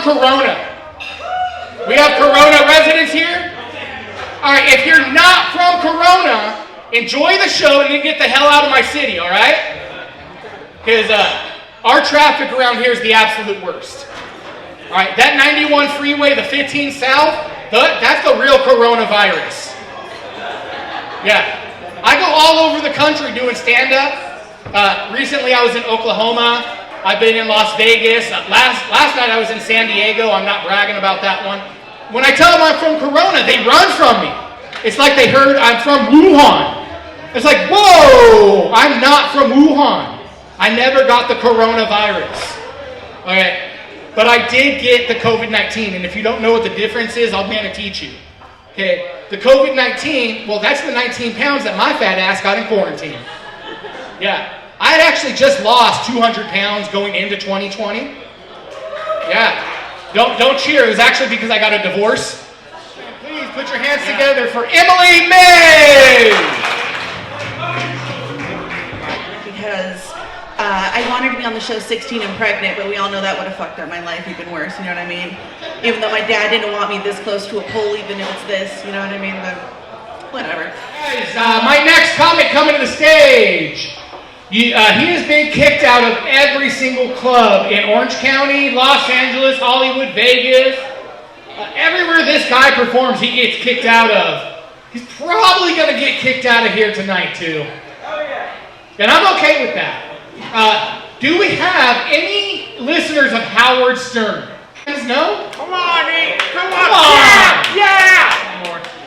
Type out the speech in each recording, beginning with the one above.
Corona? We have Corona residents here? All right, if you're not from Corona, enjoy the show and then get the hell out of my city, all right? Because our traffic around here is the absolute worst. All right, that 91 freeway, the 15 south, that's the real coronavirus. Yeah. I go all over the country doing stand-up. Recently I was in Oklahoma. I've been in Las Vegas. Last night I was in San Diego. I'm not bragging about that one. When I tell them I'm from Corona, they run from me. It's like they heard I'm from Wuhan. It's like, whoa, I'm not from Wuhan. I never got the coronavirus. All right. But I did get the COVID-19, and if you don't know what the difference is, I'm going to teach you. Okay, the COVID-19, well, that's the 19 pounds that my fat ass got in quarantine. Yeah, I had actually just lost 200 pounds going into 2020. Yeah, don't cheer. It was actually because I got a divorce. Please put your hands together for Emily May. Because I wanted to be on the show 16 and pregnant, but we all know that would have fucked up my life even worse, you know what I mean? Even though my dad didn't want me this close to a pole, even if it's this, you know what I mean? But whatever. Guys, my next comic coming to the stage. He has been kicked out of every single club in Orange County, Los Angeles, Hollywood, Vegas. Everywhere this guy performs, he gets kicked out of. He's probably going to get kicked out of here tonight, too. And I'm okay with that. Do we have any listeners of Howard Stern? No? Come on, E! Come on! Yeah!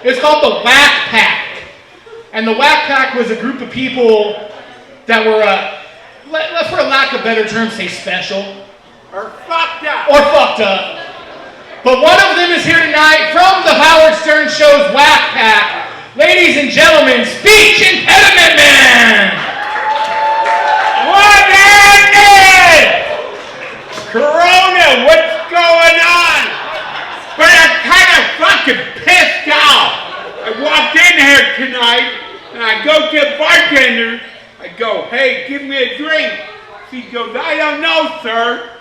It's called the Whack Pack. And the Whack Pack was a group of people that were, for a lack of better terms, say special. Or fucked up. But one of them is here tonight from the Howard Stern Show's Whack Pack. Ladies and gentlemen, Speech Impediment Man! What happened? Corona, what's going on? But I'm kind of fucking pissed off. I walked in here tonight, and I go to the bartender. I go, hey, give me a drink. She goes, I don't know, sir.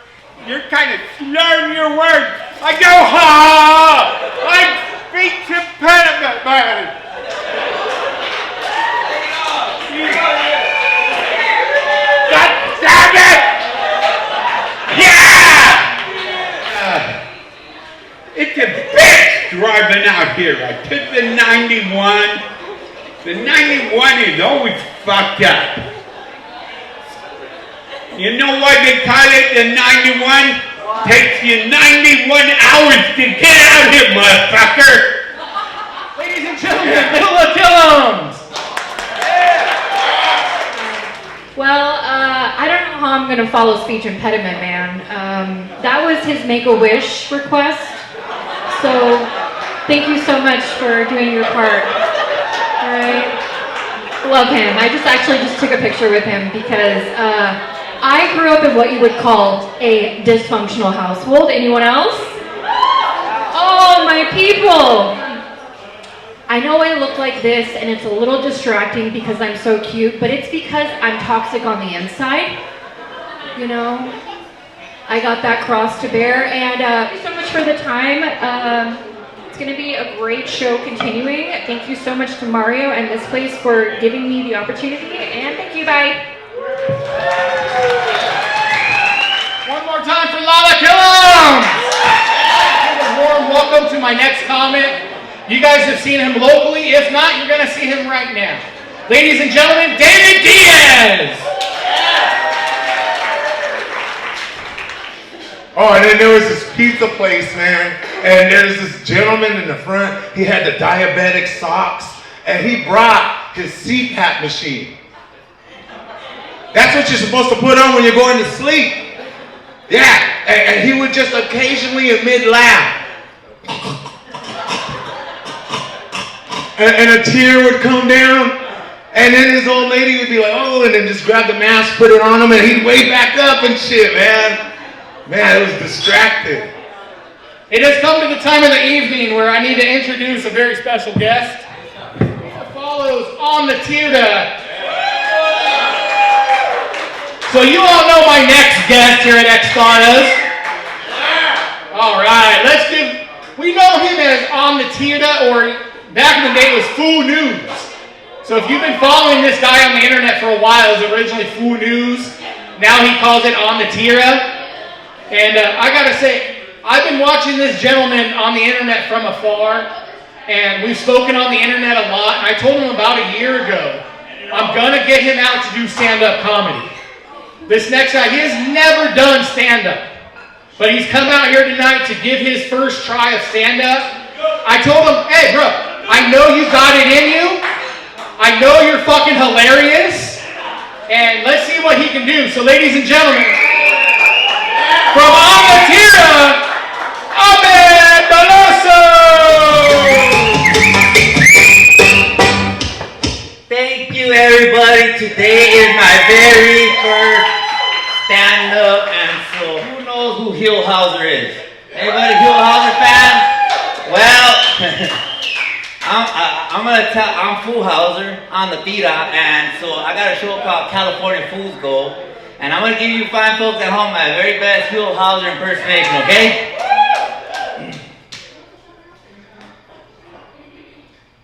You're kind of slurring your words. I go, ha! I'm speech impediment man. God damn it! Yeah! It's a bitch driving out here. I took the 91. The 91 is always fucked up. You know why they call it the 91? Takes you 91 hours to get out here, motherfucker! Ladies and gentlemen, Villa Killums! Well, I don't know how I'm going to follow Speech Impediment Man. That was his Make-A-Wish request. So, thank you so much for doing your part. Alright? Love him. I actually just took a picture with him because I grew up in what you would call a dysfunctional household. Anyone else? Oh, my people! I know I look like this and it's a little distracting because I'm so cute, but it's because I'm toxic on the inside. You know, I got that cross to bear, and thank you so much for the time. It's going to be a great show continuing. Thank you so much to Mario and this place for giving me the opportunity, and thank you, bye. One more time for Lala Killums! Give a warm welcome to my next comic. You guys have seen him locally. If not, you're going to see him right now. Ladies and gentlemen, David Diaz! Oh, and then there was this pizza place, man, and there's this gentleman in the front. He had the diabetic socks, and he brought his CPAP machine. That's what you're supposed to put on when you're going to sleep. Yeah, and he would just occasionally emit laugh. And a tear would come down, and then his old lady would be like, oh, and then just grab the mask, put it on him, and he'd wake back up and shit, man. Man, it was distracting. It has come to the time of the evening where I need to introduce a very special guest. It follows on the Tierda. So you all know my next guest here at X-Stardust. All right, we know him as On the Tira, or back in the day it was Foo News. So if you've been following this guy on the internet for a while, it was originally Foo News. Now he calls it On the Tira. And I gotta say, I've been watching this gentleman on the internet from afar, and we've spoken on the internet a lot, and I told him about a year ago, I'm gonna get him out to do stand-up comedy. This next guy, he has never done stand-up, but he's come out here tonight to give his first try of stand-up. I told him, hey bro, I know you got it in you, I know you're fucking hilarious, and let's see what he can do. So ladies and gentlemen, from On the Tira, Ahmed Veloso! Thank you, everybody. Today is my very first stand-up, and so who knows who Hillhauser is? Anybody Hillhauser fan? Well, I'm gonna tell. I'm Foolhauser on the Tira, and so I got a show called California Fools Go, and I'm gonna give you fine folks at home my very best Hillhauser impersonation. Okay?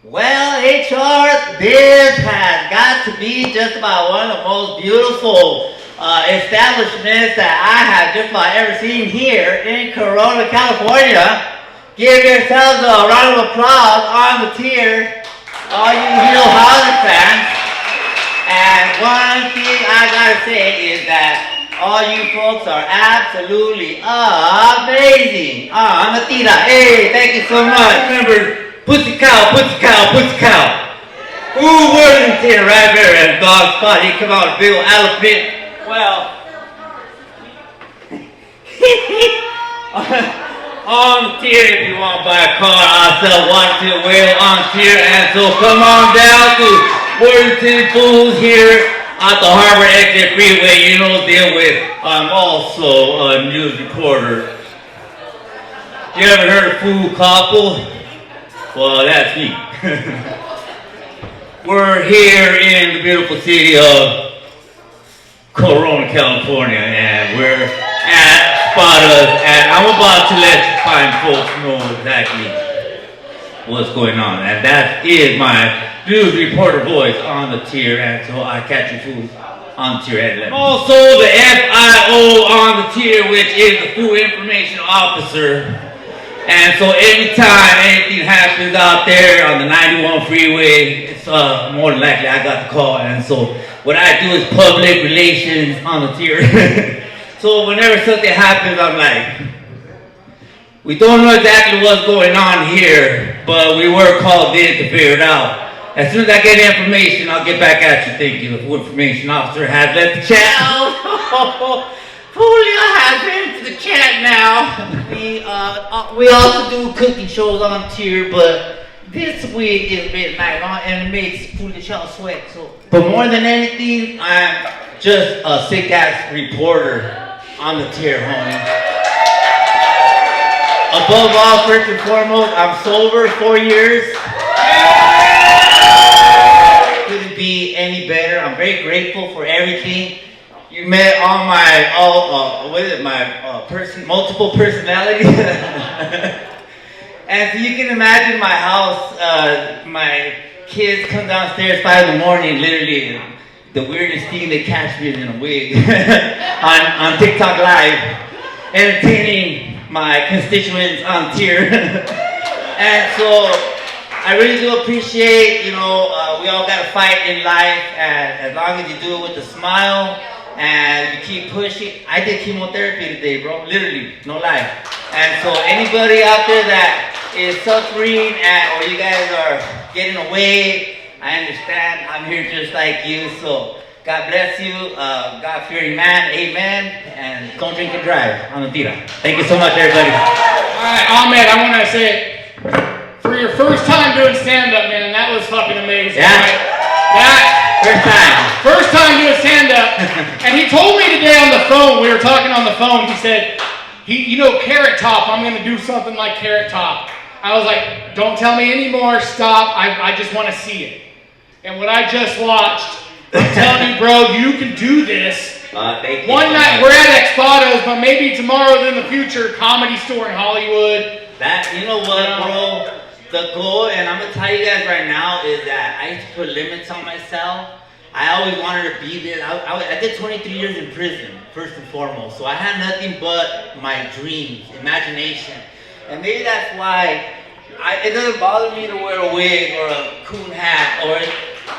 Well, HR, this has got to be just about one of the most beautiful establishments that I have just about ever seen here in Corona, California. Give yourselves a round of applause on the tier, all you Hillhauser fans. And one thing I gotta say is that all you folks are absolutely amazing. On the tira, hey, thank you so much. Remember, pussy cow, pussy cow, pussy cow. Ooh, Worthington right there at Dog Spot. He come out a big old elephant. Well, on the tier, if you want to buy a car, I'll sell one to a whale on tier. And so come on down to Worthington Fools here at the Harbor Exit Freeway. You know the deal with. I'm also a news reporter. You ever heard of Fool Koppel? Well, that's me. We're here in the beautiful city of Corona, California, and we're at Sparta, and I'm about to let you fine folks know exactly what's going on, and that is my news reporter voice on the tier, and so I catch you fools on the tier at 11. Also, the FIO on the tier, which is the Food Information Officer. And so anytime anything happens out there on the 91 freeway, it's more than likely I got the call. And so what I do is public relations on the tier. So whenever something happens, I'm like, we don't know exactly what's going on here, but we were called in to figure it out. As soon as I get information, I'll get back at you. Thank you. The Food Information Officer has left the chat. Julio has been to the chat now. We also do cooking shows on tier, but this week is midnight and it makes Julio sweat. So, but more than anything, I'm just a sick ass reporter on the tier, homie. Above all, first and foremost, I'm sober 4 years. Couldn't be any better. I'm very grateful for everything. You met all my, multiple personalities. And so you can imagine my house, my kids come downstairs 5 in the morning, literally, the weirdest thing, they catch me in a wig on TikTok Live, entertaining my constituents on tier. And so I really do appreciate, we all got to fight in life, and as long as you do it with a smile, and you keep pushing. I did chemotherapy today, bro. Literally, no lie. And so anybody out there that is suffering or you guys are getting away, I understand. I'm here just like you. So God bless you. God-fearing man. Amen. And don't drink and drive on the tira. Thank you so much, everybody. All right, Ahmed, I want to say, for your first time doing stand-up, man, that was fucking amazing. Yeah. Right? First time doing stand-up. And he told me today on the phone, we were talking on the phone, he said, Carrot Top, I'm going to do something like Carrot Top. I was like, don't tell me anymore, stop, I just want to see it. And what I just watched, I'm telling you, bro, you can do this. Thank you. One night, we're at Expados, but maybe tomorrow in the future, Comedy Store in Hollywood. That, you know what, bro? The goal, and I'm gonna tell you guys right now, is that I used to put limits on myself. I always wanted to be this. I did 23 years in prison, first and foremost. So I had nothing but my dreams, imagination. And maybe that's why it doesn't bother me to wear a wig or a coon hat. Or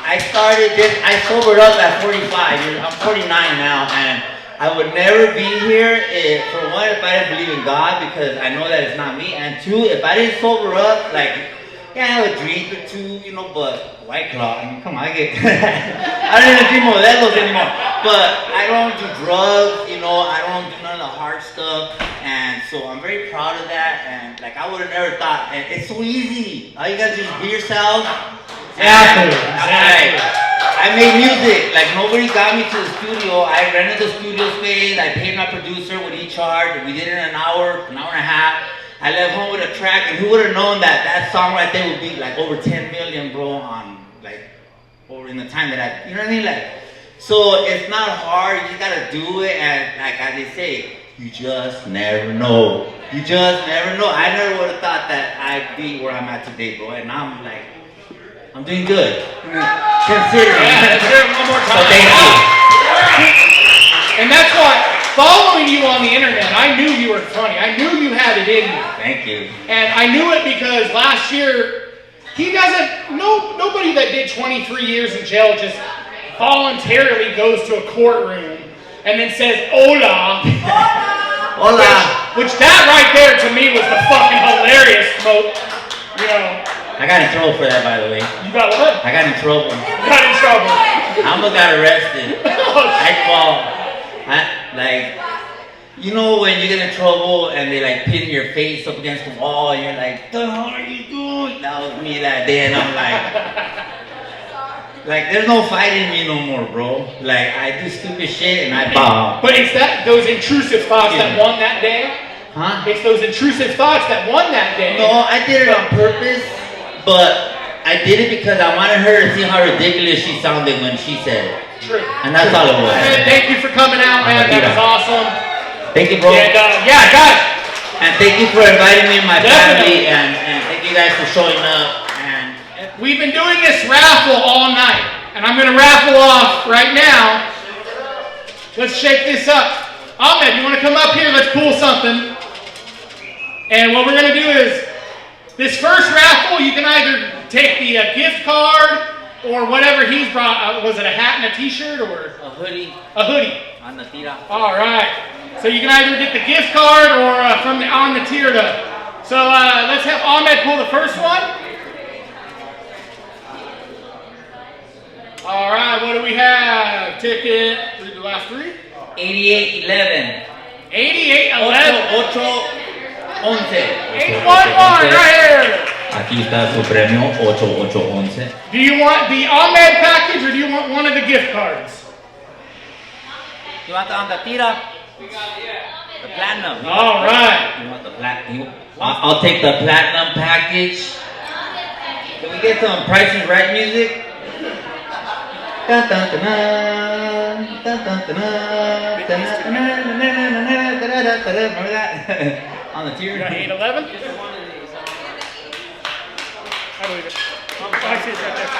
I sobered up at 45. I'm 49 now, and I would never be here for one, if I didn't believe in God, because I know that it's not me. And two, if I didn't sober up, like, yeah, I have a drink or two, you know, but White Claw, I mean, come on, I don't even drink Modelos anymore. But I don't do drugs, you know, I don't do none of the hard stuff. And so I'm very proud of that. And like, I would have never thought, and it's so easy. All you gotta do is be yourself. Exactly. I made music, like nobody got me to the studio. I rented the studio space, I paid my producer what he charged, we did it in an hour and a half. I left home with a track, and who would have known that that song right there would be like over 10 million, bro, on like, over in the time that you know what I mean? Like, so it's not hard, you just gotta do it, and like as they say, you just never know. You just never know. I never would have thought that I'd be where I'm at today, bro, and I'm like, I'm doing good. Considering. Yeah, let's hear it one more So time. thank you. And that's why, following you on the internet, I knew you were funny. I knew you had it in you. Thank you. And I knew it because last year, nobody that did 23 years in jail just voluntarily goes to a courtroom and then says, hola. Hola. Which that right there to me was the fucking hilarious smoke. You know. I got in trouble for that, by the way. You got what? I got in trouble. Got in trouble. I almost got arrested. You know when you get in trouble and they like pin your face up against the wall and you're like, the hell are you doing? That was me that day, and I'm like, there's no fighting me no more, bro. Like, I do stupid shit and I bow. But it's those intrusive thoughts that won that day? Huh? It's those intrusive thoughts that won that day. No, I did it on purpose, but I did it because I wanted her to see how ridiculous she sounded when she said it. True. And that's all it was. Man, thank you for coming out, man. That was awesome. Thank you, bro. And yeah, guys. And thank you for inviting me and my Definitely. family, and thank you guys for showing up. And We've been doing this raffle all night, and I'm gonna raffle off right now. Let's shake this up. Ahmed, you wanna come up here? Let's pull something. And what we're gonna do is, this first raffle, you can either take the gift card or whatever he's brought. Was it a hat and a t-shirt or? a hoodie A hoodie. on the tira. All right. So you can either get the gift card or from the on the tier to. So let's have Ahmed pull the first one. All right. What do we have? Ticket. Read the last three. 8811. 8811. 811. 811 right here. Aquí está su premio 8811. Do you want the Ahmed package or do you want one of the gift cards? You want the on the tira? The platinum. All right. You want the platinum? I'll take the platinum package. Can we get some Price is Right music? Dun, dun, dun, dun, dun, dun, dun, dun, remember that? On the tier? You got 811? I believe it. Oh, I see it right there.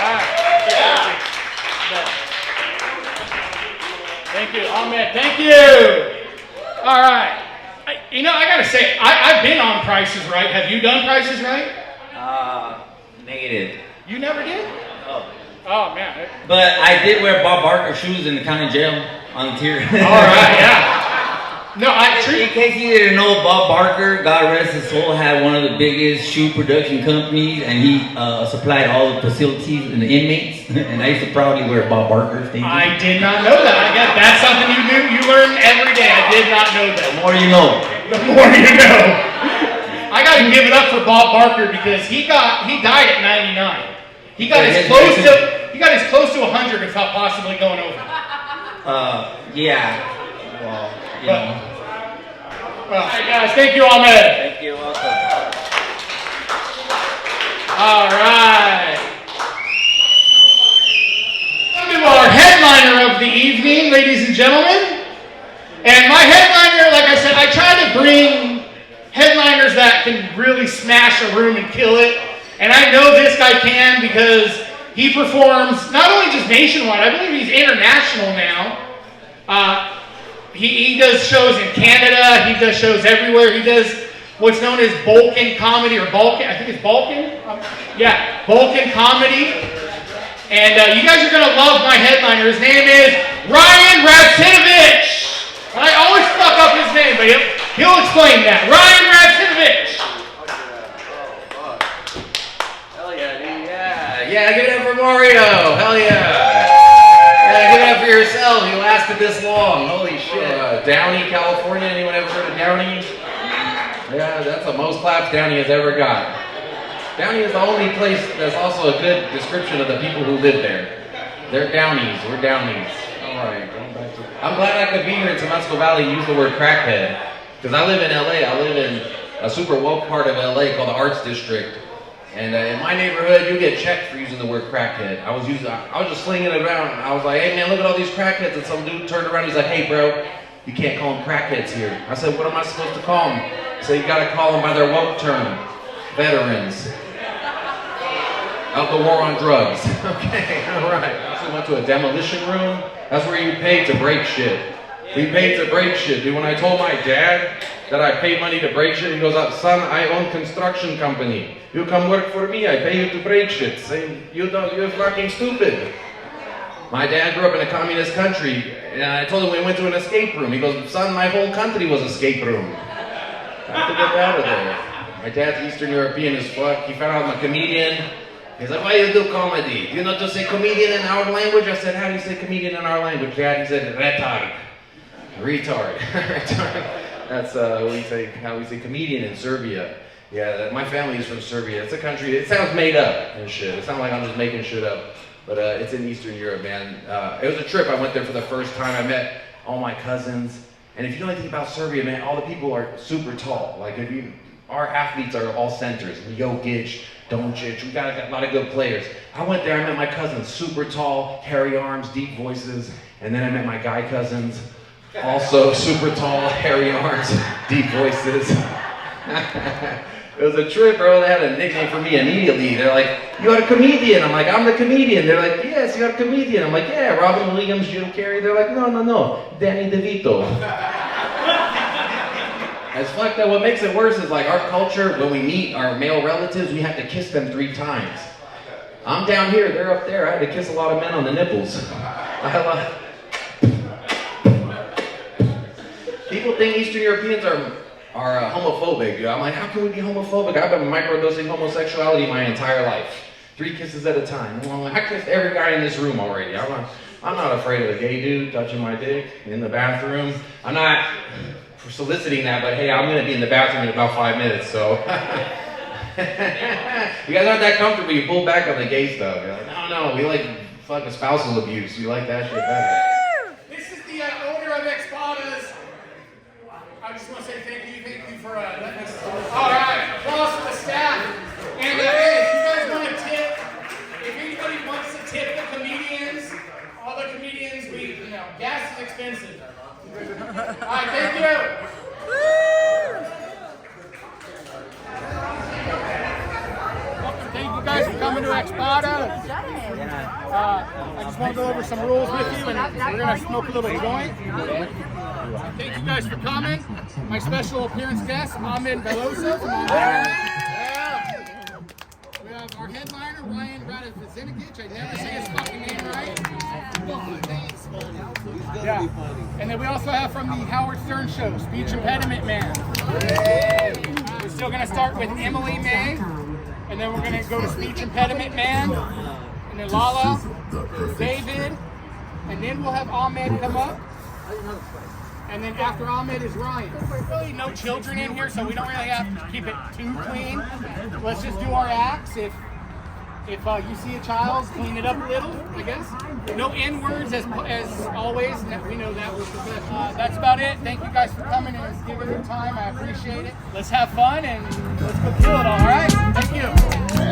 All right. Thank you, Ahmed. Thank you. All right. I gotta say, I've been on Prices Right. Have you done Prices Right? Negative. You never did? Oh. Oh man. But I did wear Bob Barker shoes in the county jail on the tier. All right. Yeah. No, In case you didn't know, Bob Barker, God rest his soul, had one of the biggest shoe production companies, and he supplied all the facilities and the inmates. And I used to proudly wear Bob Barker. I did not know that. I guess that's something you learn every day. I did not know that. The more you know. The more you know. I gotta give it up for Bob Barker because he died at 99. He got as close to 100 without possibly going over. Yeah. Well, you know. Well, hey guys, thank you, Ahmed. Thank you, welcome. All right. To our headliner of the evening. ladies and gentlemen. And my headliner, like I said, I try to bring headliners that can really smash a room and kill it. And I know this guy can because he performs not only just nationwide, I believe he's international now. He does shows in Canada, he does shows everywhere. He does what's known as Balkan comedy, or Balkan, I think it's Balkan? Yeah, Balkan comedy. And you guys are going to love my headliner. His name is Ryan Radzinovich. I always fuck up his name, but he'll explain that. Ryan Radzinovich. Hell yeah, dude. Yeah, give it up for Mario. Hell yeah. Yeah, give it up for yourself. You lasted this long. Holy shit. Downey, California. Anyone ever heard of Downey? Yeah, that's the most claps Downey has ever got. Downey is the only place that's also a good description of the people who live there. They're Downies. We're Downies. All right. I'm glad I could be here in Temescal Valley and use the word crackhead. Because I live in LA. I live in a super woke part of LA called the Arts District. And in my neighborhood, you get checked for using the word crackhead. I was just slinging it around. And I was like, hey man, look at all these crackheads. And some dude turned around. He's like, hey bro, you can't call them crackheads here. I said, what am I supposed to call them? So you gotta call them by their woke term. Veterans. Of the war on drugs. Okay, all right. I also went to a demolition room. That's where you pay to break shit. We paid to break shit, dude. When I told my dad that I paid money to break shit, he goes, son, I own construction company. You come work for me, I pay you to break shit. Say, you're fucking stupid. My dad grew up in a communist country, and I told him we went to an escape room. He goes, son, my whole country was escape room. I have to get out of there. My dad's Eastern European as fuck. He found out I'm a comedian. He's like, why do you do comedy? Do you not just say comedian in our language? I said, how do you say comedian in our language, Dad? He said, retard. Retard. Retard. That's how we say comedian in Serbia. Yeah, my family is from Serbia. It's a country, it sounds made up and shit. It sounds like I'm just making shit up. But it's in Eastern Europe, man. It was a trip. I went there for the first time. I met all my cousins. And if you know anything about Serbia, man, all the people are super tall. Like, our athletes are all centers. Jokic, Doncic, we got a lot of good players. I went there, I met my cousins, super tall, hairy arms, deep voices. And then I met my guy cousins, also super tall, hairy arms, deep voices. It was a trip, bro. They had a nickname for me immediately. They're like, you are a comedian. I'm like, I'm the comedian. They're like, yes, you're a comedian. I'm like, yeah, Robin Williams, Jim Carrey. They're like, no, Danny DeVito. As fucked up, what makes it worse is like our culture, when we meet our male relatives, we have to kiss them 3 times. I'm down here, they're up there. I had to kiss a lot of men on the nipples. People think Eastern Europeans are homophobic. I'm like, how can we be homophobic? I've been microdosing homosexuality my entire life. 3 kisses at a time. I kissed every guy in this room already. I'm not afraid of a gay dude touching my dick in the bathroom. I'm not soliciting that, but hey, I'm gonna be in the bathroom in about 5 minutes, so. You guys aren't that comfortable, you pull back on the gay stuff. You're like, no, we like fucking spousal abuse. You like that shit better. This is the owner of Expadas. I just want to say thank you for letting us. All right, applause for the staff. And if you guys want to tip, if anybody wants to tip the comedians, all the comedians, gas is expensive. All right, thank you. Thank you guys for coming to Expada. I just want to go over some rules with you, and we're going to smoke a little joint. Thank you guys for coming. My special appearance guest, Ahmed Belosa from Australia. We have our headliner, Ryan Radzinovich. I never say his fucking name right. Yeah. And then we also have from the Howard Stern Show, Speech Impediment Man. We're still going to start with Emily May, and then we're going to go to Speech Impediment Man, and then Lala, David, and then we'll have Ahmed come up. And then after Ahmed is Ryan. There's really no children in here, so we don't really have to keep it too clean. Let's just do our acts. If you see a child, clean it up a little, I guess. No N-words as always. We know that was professional. That's about it. Thank you guys for coming and giving your time. I appreciate it. Let's have fun and let's go kill it all right? Thank you.